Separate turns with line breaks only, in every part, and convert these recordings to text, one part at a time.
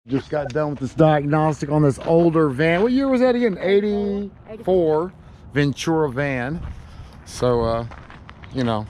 Just got done with this diagnostic on this older van. What year was that again? 84 Ventura van. So, you know,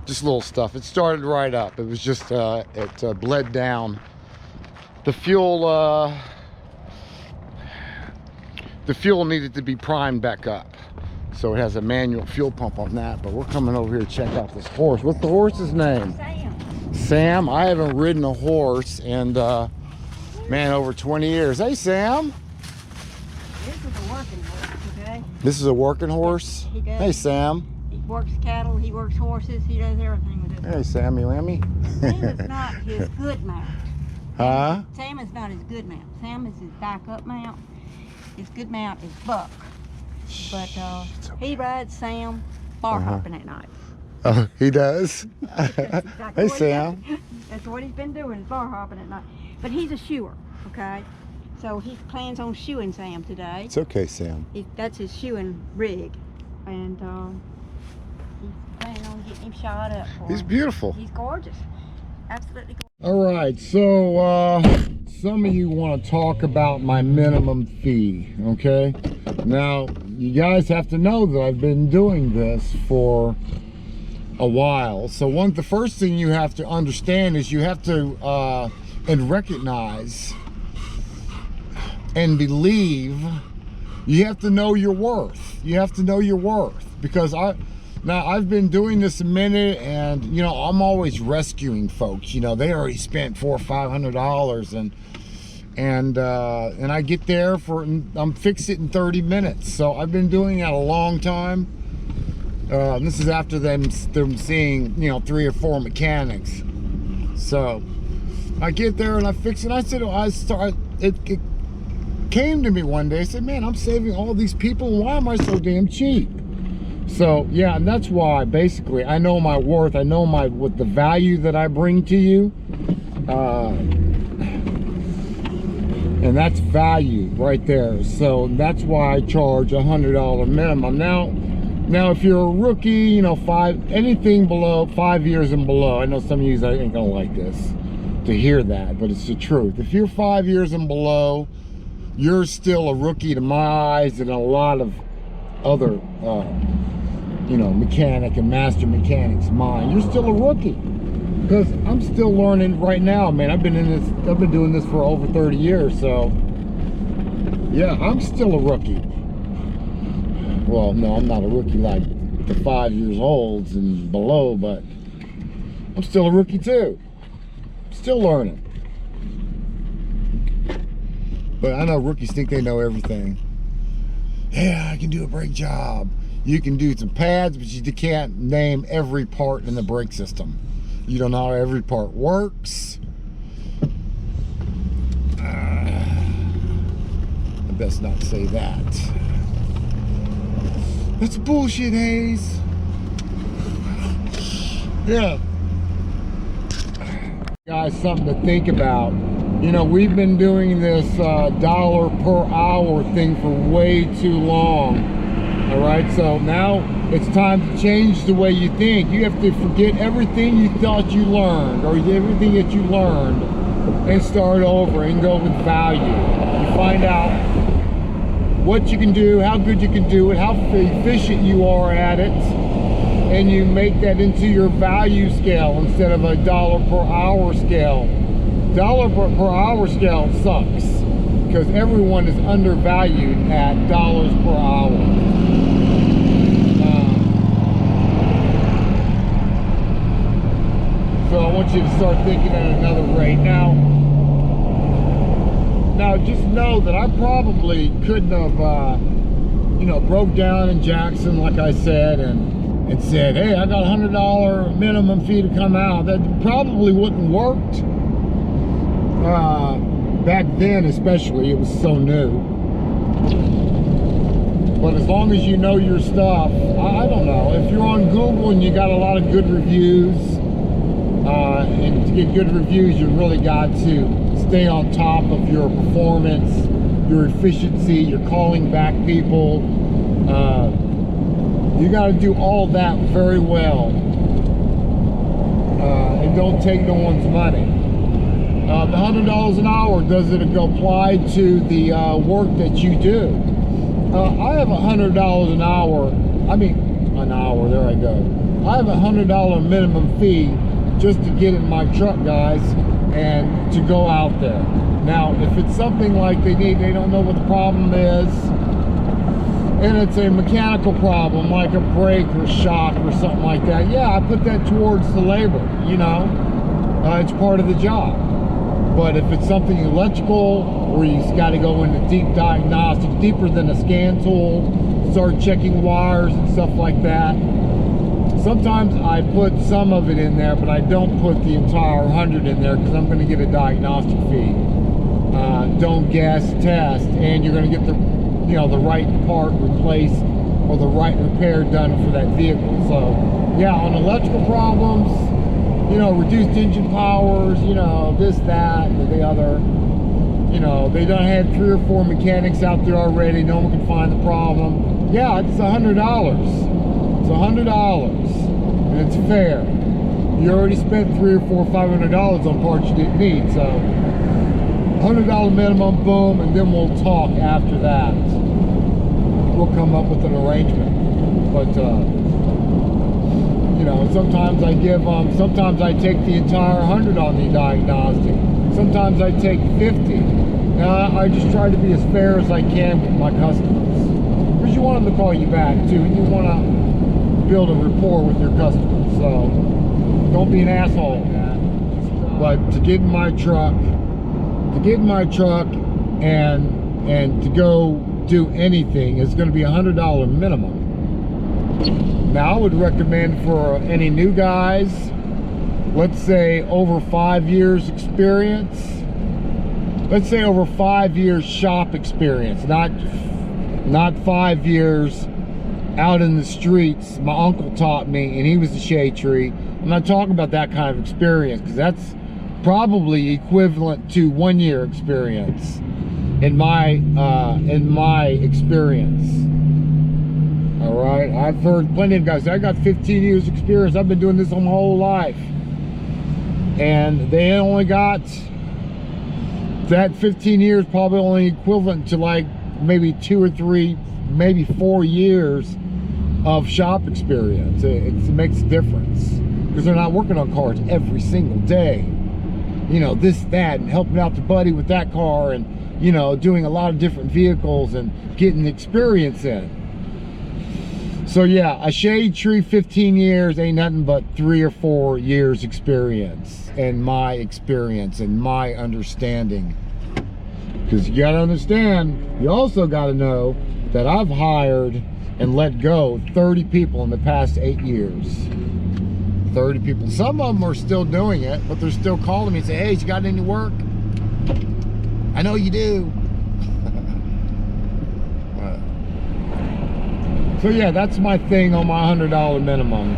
just little stuff. It started right up. It was just, it bled down. The fuel needed to be primed back up. So it has a manual fuel pump on that. But we're coming over here to check out this horse. What's the horse's name?
Sam.
Sam. I haven't ridden a horse and man, over 20 years. Hey, Sam.
This is a working horse, okay?
This is a working horse?
He does.
Hey, Sam.
He works cattle, he works horses, he does everything with it.
Hey, Sammy Lammy.
Sam is not his good mount.
Huh?
Sam is not his good mount. Sam is his back up mount. His good mount is Buck. But he rides Sam bar hopping at night.
Oh, he does?
Exactly
Hey, Sam.
That's what he's been doing, is bar hopping at night. But he's a shoer, okay? So he plans on shoeing Sam today.
It's okay, Sam.
That's his shoeing rig. And he's planning on getting him shot up for
He's
him.
beautiful.
He's gorgeous. Absolutely gorgeous.
All right, so some of you want to talk about my minimum fee, okay? Now, you guys have to know that I've been doing this for a while. So the first thing you have to understand is you have to and recognize and believe, you have to know your worth. You have to know your worth, because I've been doing this a minute, and you know, I'm always rescuing folks. You know, they already spent $400 or $500, and I get there I'm fix it in 30 minutes. So I've been doing that a long time. This is after them seeing, you know, 3 or 4 mechanics. So I get there and I fix it. It came to me one day. I said, man, I'm saving all these people. Why am I so damn cheap? So yeah, and that's why basically I know my worth. I know what the value that I bring to you, and that's value right there. So that's why I charge $100 minimum. Now, if you're a rookie, you know, anything below 5 years and below. I know some of you ain't gonna like this to hear that, but it's the truth. If you're 5 years and below, you're still a rookie to my eyes and a lot of other you know, mechanic and master mechanics mind. You're still a rookie, because I'm still learning right now, man. I've been doing this for over 30 years, so yeah, I'm still a rookie. Well, no, I'm not a rookie like the 5 years olds and below, but I'm still a rookie too. Still learning. But I know rookies think they know everything. Yeah, I can do a brake job. You can do some pads, but you can't name every part in the brake system. You don't know how every part works. I best not say that. That's bullshit, Hayes. Yeah. Guys, something to think about. You know, we've been doing this dollar per hour thing for way too long. All right, so now it's time to change the way you think. You have to forget everything you thought you learned, or everything that you learned, and start over and go with value. You find out what you can do, how good you can do it, how efficient you are at it, and you make that into your value scale instead of a dollar per hour scale. Dollar per hour scale sucks, because everyone is undervalued at dollars per hour. So I want you to start thinking at another rate. Now just know that I probably couldn't have, you know, broke down in Jackson, like I said, and said, hey, I got $100 minimum fee to come out. That probably wouldn't worked. Back then, especially, it was so new. But as long as you know your stuff, I don't know. If you're on Google and you got a lot of good reviews, and to get good reviews, you really got to stay on top of your performance, your efficiency, your calling back people. You got to do all that very well, and don't take no one's money. The $100 an hour, does it apply to the work that you do? I have $100 an hour. I mean, an hour. There I go. I have $100 minimum fee just to get in my truck, guys, and to go out there. Now, if it's something like they don't know what the problem is, and it's a mechanical problem, like a brake or shock or something like that, yeah, I put that towards the labor, you know. It's part of the job. But if it's something electrical, where you got to go into deep diagnostics, deeper than a scan tool, start checking wires and stuff like that, sometimes I put some of it in there, but I don't put the entire 100 in there because I'm going to get a diagnostic fee. Don't guess, test, and you're going to get the, you know, the right part replaced or the right repair done for that vehicle. So yeah, on electrical problems, you know, reduced engine powers, you know, this, that, the other, you know, they done had 3 or 4 mechanics out there already, no one can find the problem. Yeah, it's $100. It's $100, and it's fair. You already spent $300 or $500 on parts you didn't need, so $100 minimum, boom, and then we'll talk after that. We'll come up with an arrangement. But you know, sometimes I give sometimes I take the entire 100 on the diagnostic. Sometimes I take 50. Now I just try to be as fair as I can with my customers, because you want them to call you back too, and you want to build a rapport with your customers. So don't be an asshole. But to get in my truck, and to go do anything is going to be $100 minimum. Now I would recommend for any new guys, let's say over 5 years experience, let's say over 5 years shop experience, not 5 years out in the streets. My uncle taught me, and he was a shade tree. I'm not talking about that kind of experience, because that's probably equivalent to 1 year experience in my experience. All right, I've heard plenty of guys say, I got 15 years experience, I've been doing this all my whole life, and they only got that 15 years, probably only equivalent to like maybe 2 or 3, maybe 4 years of shop experience. It makes a difference, because they're not working on cars every single day, you know, this, that, and helping out the buddy with that car, and, you know, doing a lot of different vehicles and getting experience in. So yeah, a shade tree 15 years ain't nothing but 3 or 4 years experience, and my experience and my understanding. Because you gotta understand, you also gotta know that I've hired and let go 30 people in the past 8 years. 30 people. Some of them are still doing it, but they're still calling me and say, hey, you got any work? I know you do. So yeah, that's my thing on my $100 minimum.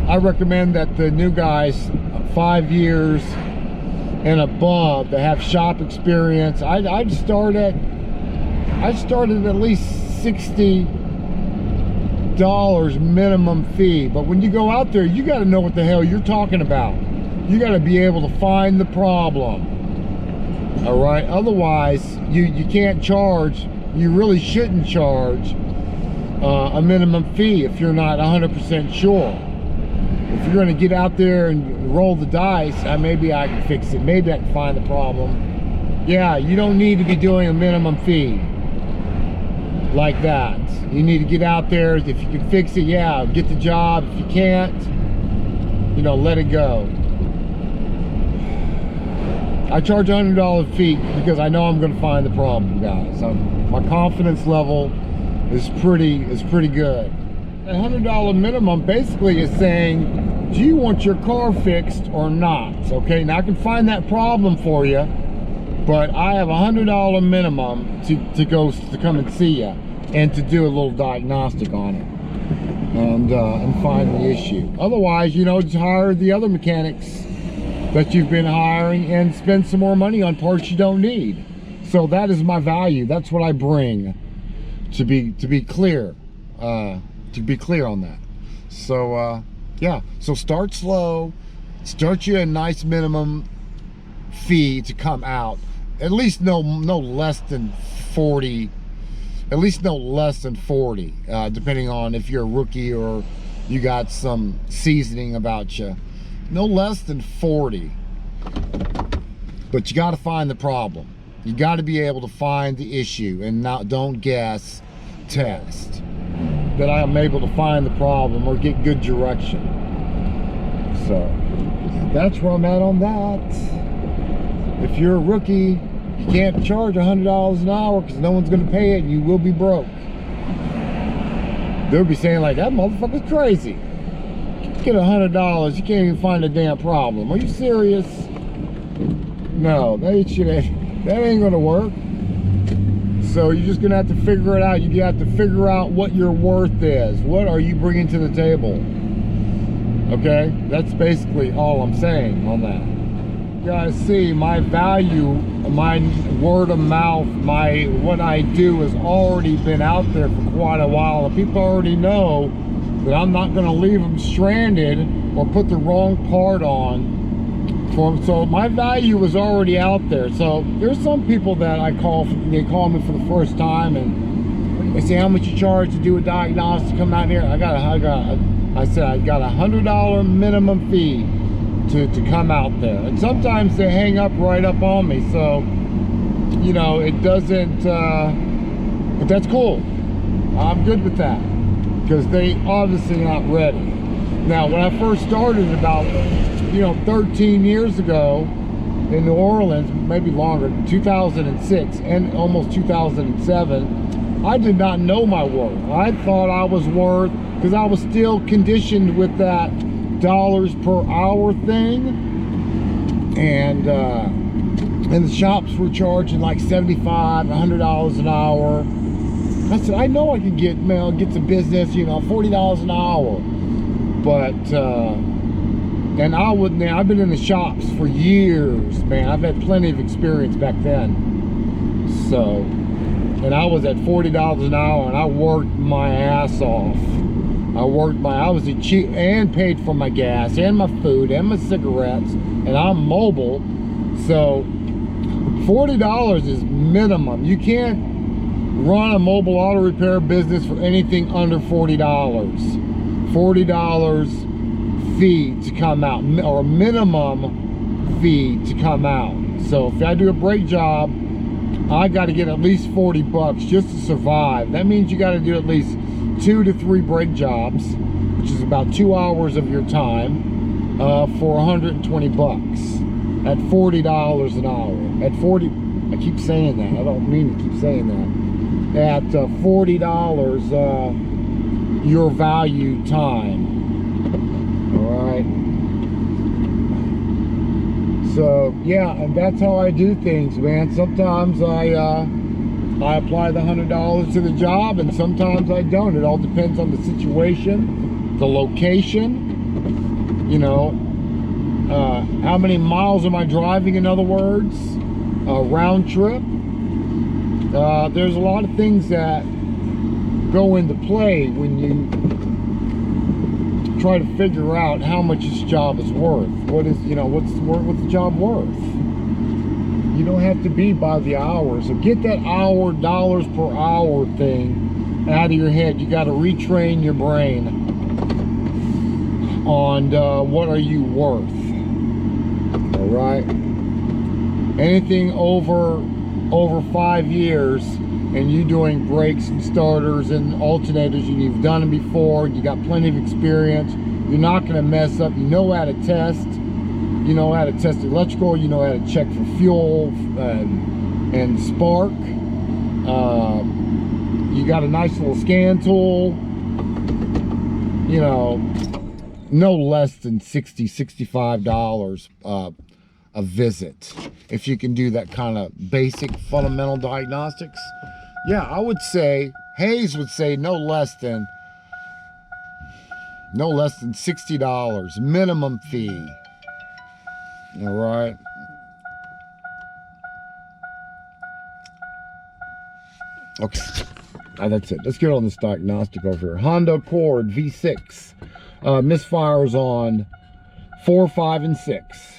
I recommend that the new guys, 5 years and above, that have shop experience, I'd start at least $60 minimum fee. But when you go out there, you got to know what the hell you're talking about. You got to be able to find the problem. All right, otherwise you can't charge. You really shouldn't charge a minimum fee if you're not 100% sure. If you're going to get out there and roll the dice, maybe I can fix it, maybe I can find the problem. Yeah, you don't need to be doing a minimum fee like that. You need to get out there. If you can fix it, yeah, get the job. If you can't, you know, let it go. I charge a $100 fee because I know I'm going to find the problem, guys. My confidence level is pretty good. A $100 minimum basically is saying, do you want your car fixed or not? Okay, now I can find that problem for you, but I have a $100 minimum to come and see you and to do a little diagnostic on it and find the issue. Otherwise, you know, just hire the other mechanics that you've been hiring and spend some more money on parts you don't need. So that is my value. That's what I bring. To be clear on that. So yeah, so start slow, start you a nice minimum fee to come out. At least no less than 40. At least no less than 40, depending on if you're a rookie or you got some seasoning about you. No less than 40. But you got to find the problem. You got to be able to find the issue and don't guess, test. That I am able to find the problem or get good direction. So that's where I'm at on that. If you're a rookie, you can't charge $100 an hour because no one's going to pay it and you will be broke. They'll be saying like, that motherfucker's crazy. Get $100, you can't even find a damn problem. Are you serious? No, that ain't going to work. So you're just going to have to figure it out. You have to figure out what your worth is. What are you bringing to the table? Okay? That's basically all I'm saying on that. You guys see my value, my word of mouth, what I do has already been out there for quite a while, and people already know that I'm not going to leave them stranded or put the wrong part on for them. So my value is already out there. So there's some people that they call me for the first time and they say, how much you charge to do a diagnostic, come out here? I said I got $100 minimum fee to come out there, and sometimes they hang up right up on me, so you know it doesn't but that's cool. I'm good with that because they obviously not ready. Now when I first started about 13 years ago in New Orleans, maybe longer, 2006 and almost 2007, I did not know my worth. I thought I was worth, because I was still conditioned with that dollars per hour thing, and the shops were charging like $75, $100 an hour. I said, I know I can get some business, $40 an hour, but and I've been in the shops for years, man. I've had plenty of experience back then. So, and I was at $40 an hour, and I worked my ass off. I was cheap and paid for my gas and my food and my cigarettes, and I'm mobile, so $40 is minimum. You can't run a mobile auto repair business for anything under $40. $40 fee to come out, or minimum fee to come out. So if I do a brake job, I got to get at least 40 bucks just to survive. That means you got to do at least 2 to 3 brake jobs, which is about 2 hours of your time, for 120 bucks at $40 an hour. At 40, I keep saying that. I don't mean to keep saying that. At $40 your value time. All right. So yeah, and that's how I do things, man. Sometimes I apply the $100 to the job, and sometimes I don't. It all depends on the situation, the location, how many miles am I driving, in other words, round trip. There's a lot of things that go into play when you try to figure out how much this job is worth. What's the job worth? You don't have to be by the hour. So get that dollars per hour thing out of your head. You got to retrain your brain on what are you worth. All right. Anything over 5 years, and you doing brakes and starters and alternators, and you've done it before, you got plenty of experience, you're not going to mess up. You know how to test. You know how to test electrical. You know how to check for fuel and spark. You got a nice little scan tool. No less than $60, $65 a visit, if you can do that kind of basic fundamental diagnostics. Yeah, I would say, Hayes would say no less than $60 minimum fee. All right. Okay, that's it. Let's get on this diagnostic over here. Honda Accord V6 misfires on 4, 5, and 6.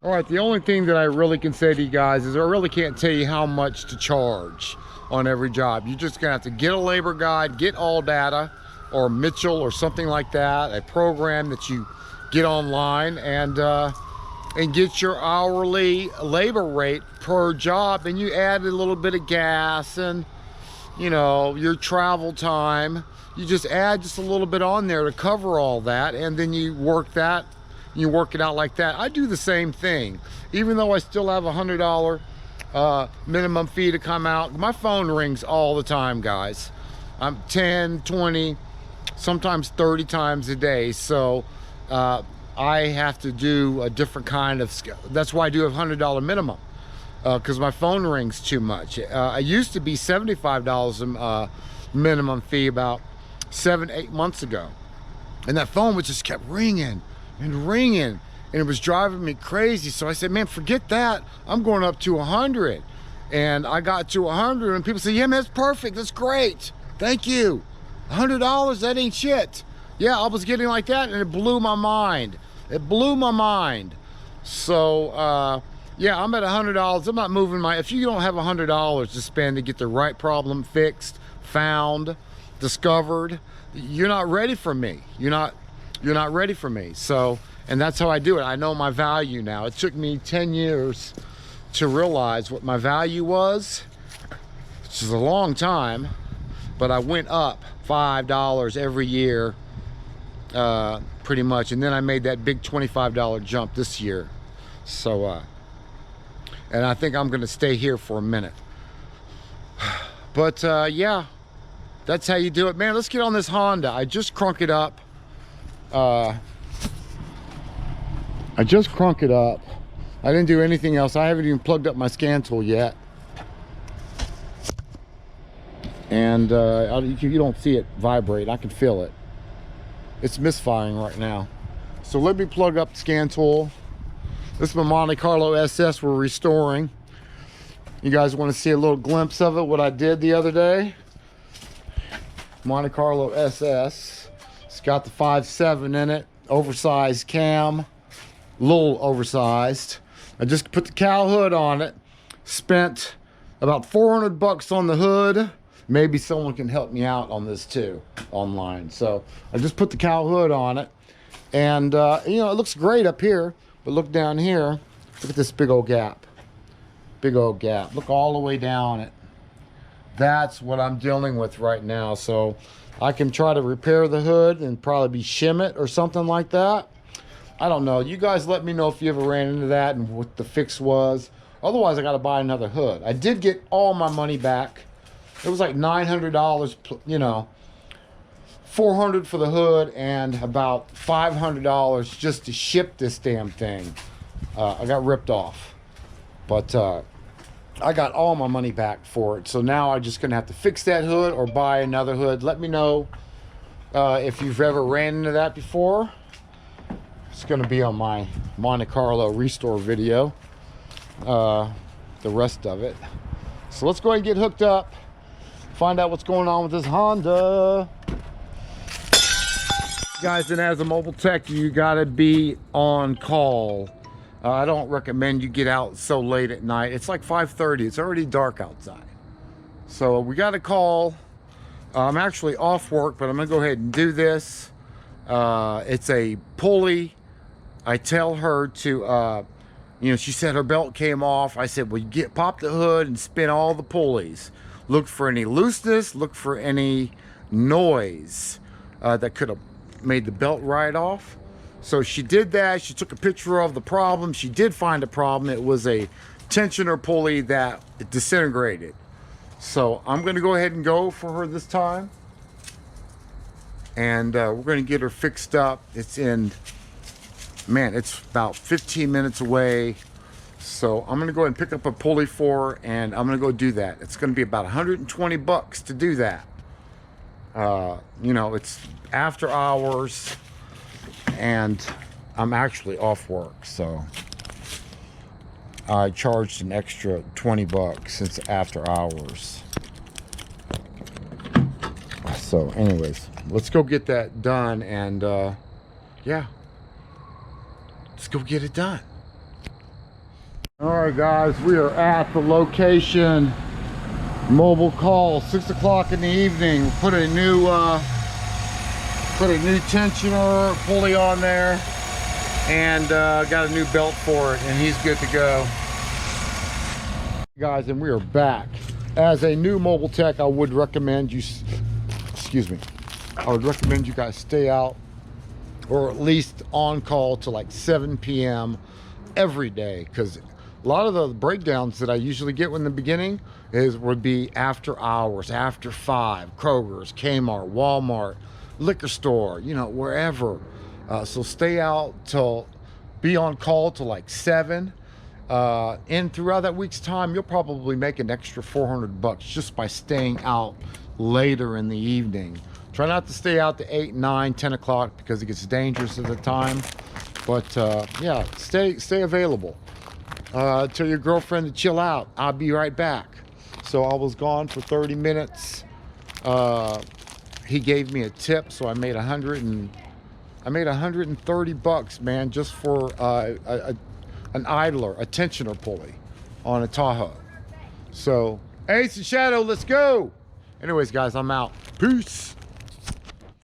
All right, the only thing that I really can say to you guys is I really can't tell you how much to charge on every job. You're just gonna have to get a labor guide, get ALLDATA or Mitchell or something like that, a program that you get online, and get your hourly labor rate per job, and you add a little bit of gas and, you know, your travel time. You just add just a little bit on there to cover all that, and then you work that. You work it out like that. I do the same thing. Even though I still have a $100 minimum fee to come out, my phone rings all the time, guys. I'm 10, 20, sometimes 30 times a day. So I have to do a different kind of, that's why I do a $100 minimum, because my phone rings too much. I used to be $75 minimum fee about 7-8 months ago. And that phone would just kept ringing and ringing, and it was driving me crazy. So I said, man, forget that. I'm going up to 100. And I got to 100, and people say, yeah, man, that's perfect. That's great. Thank you. $100, that ain't shit. Yeah, I was getting like that, and it blew my mind. It blew my mind. So, yeah, I'm at $100. I'm not moving my, if you don't have $100 to spend to get the right problem fixed, found, discovered, you're not ready for me. You're not ready for me. So, and that's how I do it. I know my value now. It took me 10 years to realize what my value was, which is a long time, but I went up $5 every year, pretty much. And then I made that big $25 jump this year. So, and I think I'm gonna stay here for a minute. But yeah, that's how you do it. Man, let's get on this Honda. I just crunk it up. I didn't do anything else. I haven't even plugged up my scan tool yet. And you don't see it vibrate. I can feel it. It's misfiring right now. So let me plug up the scan tool. This is my Monte Carlo SS we're restoring. You guys want to see a little glimpse of it, what I did the other day? Monte Carlo SS. It's got the 5.7 in it, oversized cam, a little oversized. I just put the cowl hood on it, spent about 400 bucks on the hood. Maybe someone can help me out on this too, online. So I just put the cowl hood on it, and you know, it looks great up here, but look down here, look at this big old gap. Big old gap. Look all the way down it. That's what I'm dealing with right now. So I can try to repair the hood and probably shim it or something like that. I don't know. You guys let me know if you ever ran into that and what the fix was. Otherwise, I got to buy another hood. I did get all my money back. It was like $900, you know, $400 for the hood and about $500 just to ship this damn thing. I got ripped off. But I got all my money back for it. So now I'm just going to have to fix that hood or buy another hood. Let me know if you've ever ran into that before. It's going to be on my Monte Carlo restore video, the rest of it. So let's go ahead and get hooked up, find out what's going on with this Honda. Guys, and as a mobile tech, you got to be on call. I don't recommend you get out so late at night. It's like 5:30. It's already dark outside. So we got a call. I'm actually off work, but I'm going to go ahead and do this. It's a pulley. I tell her to, you know, she said her belt came off. I said, well, pop the hood and spin all the pulleys. Look for any looseness. Look for any noise that could have made the belt ride off. So she did that. She took a picture of the problem. She did find a problem. It was a tensioner pulley that disintegrated. So I'm going to go ahead and go for her this time. And we're going to get her fixed up. It's in, man, it's about 15 minutes away. So I'm going to go ahead and pick up a pulley for her, and I'm going to go do that. It's going to be about 120 bucks to do that. You know, it's after hours. And I'm actually off work, so I charged an extra 20 bucks since after hours. So anyways, let's go get that done, and yeah, let's go get it done. All right, guys, we are at the location. Mobile call, 6 o'clock in the evening. Put a new tensioner pulley on there, and got a new belt for it, and he's good to go. Guys, and we are back. As a new mobile tech, I would recommend you, I would recommend you guys stay out, or at least on call till like 7 p.m. every day, because a lot of the breakdowns that I usually get in the beginning would be after hours, after 5, Kroger's, Kmart, Walmart, liquor store, you know, wherever. So stay out till, be on call till like 7. And throughout that week's time, you'll probably make an extra $400 just by staying out later in the evening. Try not to stay out to 8, 9, 10 o'clock because it gets dangerous at the time. But yeah, stay available. Tell your girlfriend to chill out. I'll be right back. So I was gone for 30 minutes. He gave me a tip, so I made $130, man, just for an idler, a tensioner pulley on a Tahoe. So Ace and Shadow, let's go. Anyways, guys, I'm out. Peace.